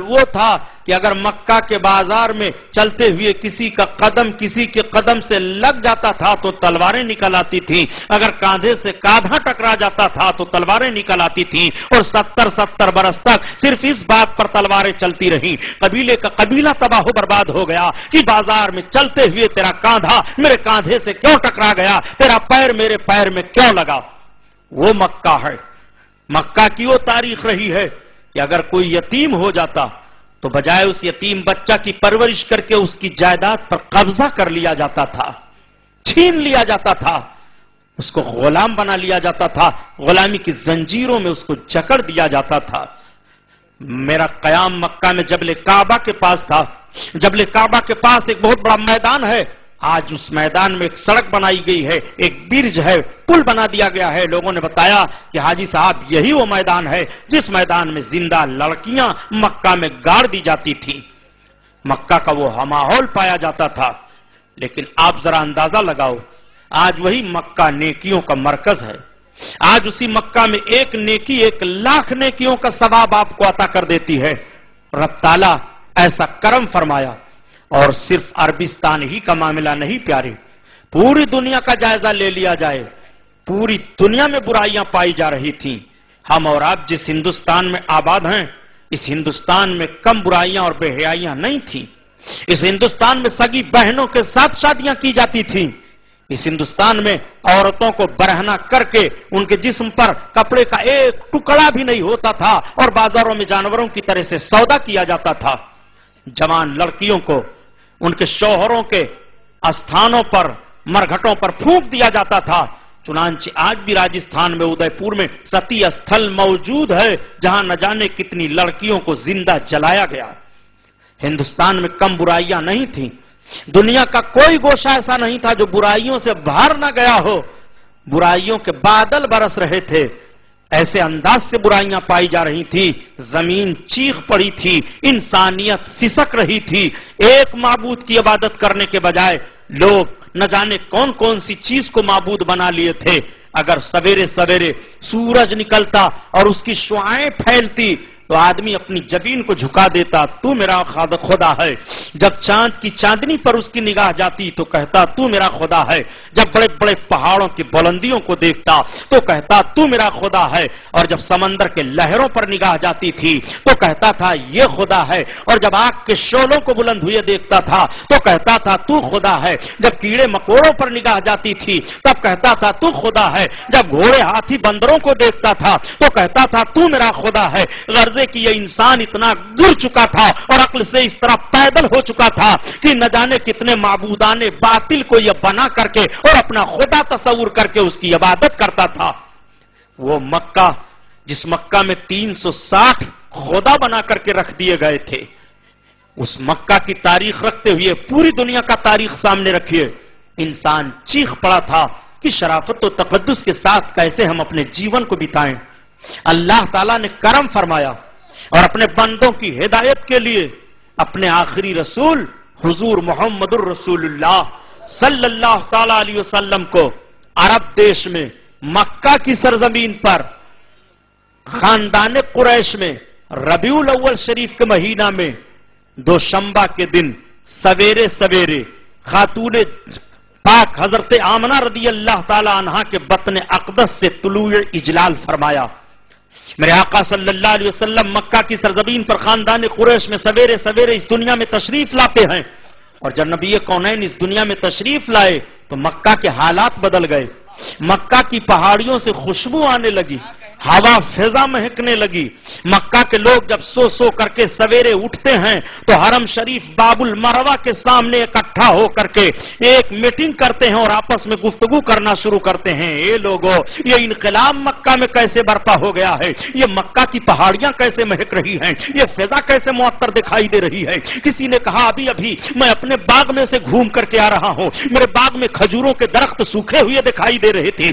وہ تھا کہ اگر مکہ کے بازار میں چلتے ہوئے کسی کا قدم کسی کے قدم سے لگ جاتا تھا تو تلواریں نکل آتی تھیں، اگر کاندھے سے کاندھا ٹکرا جاتا تھا تو تلواریں نکل آتی تھیں، اور 70 برس تک صرف اس بات پر تلواریں چلتی رہیں۔ قبیلے کا قبیلہ تباہ و برباد ہو گیا کہ بازار میں چلتے ہوئے تیرا کاندھا میرے کاندھے سے کیوں ٹکرا گیا، تیرا پیر میرے پیر میں کیوں لگا۔ وہ مکہ ہے، مکہ کی وہ تاریخ رہی ہے کہ اگر کوئی یتیم ہو جاتا تو بجائے اس یتیم بچہ کی پرورش کر کے اس کی جائیداد پر قبضہ کر لیا جاتا تھا، چھین لیا جاتا تھا، اس کو غلام بنا لیا جاتا تھا، غلامی کی زنجیروں میں اس کو جکڑ دیا جاتا تھا۔ میرا قیام مکہ میں جبل کعبہ کے پاس تھا۔ جبل کعبہ کے پاس ایک بہت بڑا میدان ہے، آج اس میدان میں ایک سڑک بنائی گئی ہے، ایک برج ہے، پل بنا دیا گیا ہے۔ لوگوں نے بتایا کہ حاجی صاحب یہی وہ میدان ہے جس میدان میں زندہ لڑکیاں مکہ میں گاڑ دی جاتی تھیں، مکہ کا وہ ماحول پایا جاتا تھا۔ لیکن آپ ذرا اندازہ لگاؤ، آج وہی مکہ نیکیوں کا مرکز ہے۔ آج اسی مکہ میں ایک نیکی 1,00,000 نیکیوں کا ثواب آپ کو عطا کر دیتی ہے۔ رب تعالیٰ ایسا کرم فرمایا، اور صرف عربستان ہی کا معاملہ نہیں پیارے، پوری دنیا کا جائزہ لے لیا جائے، پوری دنیا میں برائیاں پائی جا رہی تھیں۔ ہم اور آپ جس ہندوستان میں آباد ہیں، اس ہندوستان میں کم برائیاں اور بے حیائیاں نہیں تھیں۔ اس ہندوستان میں سگی بہنوں کے ساتھ شادیاں کی جاتی تھیں۔ اس ہندوستان میں عورتوں کو برہنہ کر کے ان کے جسم پر کپڑے کا ایک ٹکڑا بھی نہیں ہوتا تھا، اور بازاروں میں جانوروں کی طرح سے سودا کیا جاتا تھا۔ جوان لڑکیوں کو ان کے شوہروں کے استھانوں پر مرگھٹوں پر پھونک دیا جاتا تھا۔ چنانچہ آج بھی راجستھان میں ادے پور میں ستی استھل موجود ہے، جہاں نہ جانے کتنی لڑکیوں کو زندہ جلایا گیا۔ ہندوستان میں کم برائیاں نہیں تھیں، دنیا کا کوئی گوشہ ایسا نہیں تھا جو برائیوں سے باہر نہ گیا ہو۔ برائیوں کے بادل برس رہے تھے، ایسے انداز سے برائیاں پائی جا رہی تھی، زمین چیخ پڑی تھی، انسانیت سسک رہی تھی۔ ایک معبود کی عبادت کرنے کے بجائے لوگ نہ جانے کون کون سی چیز کو معبود بنا لیے تھے۔ اگر سویرے سویرے سورج نکلتا اور اس کی شعاعیں پھیلتی تو آدمی اپنی جبین کو جھکا دیتا، تو میرا خدا ہے۔ جب چاند کی چاندنی پر اس کی نگاہ جاتی تو کہتا تو میرا خدا ہے۔ جب بڑے بڑے پہاڑوں کی بلندیوں کو دیکھتا تو کہتا تو میرا خدا ہے، اور جب سمندر کے لہروں پر نگاہ جاتی تھی تو کہتا تھا یہ خدا ہے، اور جب آگ کے شعلوں کو بلند ہوئے دیکھتا تھا تو کہتا تھا تو خدا ہے۔ جب کیڑے مکوڑوں پر نگاہ جاتی تھی تب کہتا تھا تو خدا ہے۔ جب گھوڑے ہاتھی بندروں کو دیکھتا تھا تو کہتا تھا تو میرا خدا ہے۔ غرض کہ یہ انسان اتنا گر چکا تھا اور عقل سے اس طرح پیدل ہو چکا تھا کہ نہ جانے کتنے معبودان باطل کو یہ بنا کر کے اور اپنا خدا تصور کر کے اس کی عبادت کرتا تھا۔ وہ مکہ جس مکہ میں 360 خدا بنا کر کے رکھ دیے گئے تھے، اس مکہ کی تاریخ رکھتے ہوئے پوری دنیا کا تاریخ سامنے رکھیے۔ انسان چیخ پڑا تھا کہ شرافت و تقدس کے ساتھ کیسے ہم اپنے جیون کو بتائیں۔ اللہ تعالیٰ نے کرم فرمایا اور اپنے بندوں کی ہدایت کے لیے اپنے آخری رسول حضور محمد الرسول اللہ صلی اللہ تعالی علیہ وسلم کو عرب دیش میں مکہ کی سرزمین پر خاندان قریش میں ربیع الاول شریف کے مہینہ میں دوشنبہ کے دن سویرے سویرے خاتون پاک حضرت آمنہ رضی اللہ تعالی عنہا کے بطن اقدس سے طلوع اجلال فرمایا۔ میرے آقا صلی اللہ علیہ وسلم مکہ کی سرزمین پر خاندان قریش میں سویرے سویرے اس دنیا میں تشریف لاتے ہیں، اور جب نبی کونین اس دنیا میں تشریف لائے تو مکہ کے حالات بدل گئے۔ مکہ کی پہاڑیوں سے خوشبو آنے لگی، ہوا فضا مہکنے لگی۔ مکہ کے لوگ جب سو سو کر کے سویرے اٹھتے ہیں تو حرم شریف باب المروہ کے سامنے اکٹھا ہو کر کے ایک میٹنگ کرتے ہیں اور آپس میں گفتگو کرنا شروع کرتے ہیں۔ اے لوگوں، یہ انقلاب مکہ میں کیسے برپا ہو گیا ہے؟ یہ مکہ کی پہاڑیاں کیسے مہک رہی ہیں؟ یہ فضا کیسے معطر دکھائی دے رہی ہے؟ کسی نے کہا ابھی میں اپنے باغ میں سے گھوم کر کے آ رہا ہوں، میرے باغ میں کھجوروں کے درخت سوکھے ہوئے دکھائی دے رہے تھے،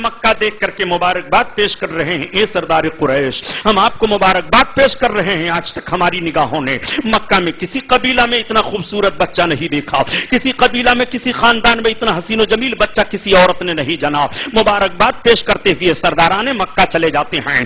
مکہ دیکھ کر کے مبارکباد پیش کر رہے ہیں. اے سردار قریش، ہم آپ کو مبارکباد پیش کر رہے ہیں. آج تک ہماری نگاہوں نے مکہ میں کسی قبیلہ میں اتنا خوبصورت بچہ نہیں دیکھا، کسی قبیلہ میں کسی خاندان میں اتنا حسین و جمیل بچہ کسی عورت نے نہیں جنا. مبارکباد پیش کرتے ہوئے سرداران مکہ چلے جاتے ہیں.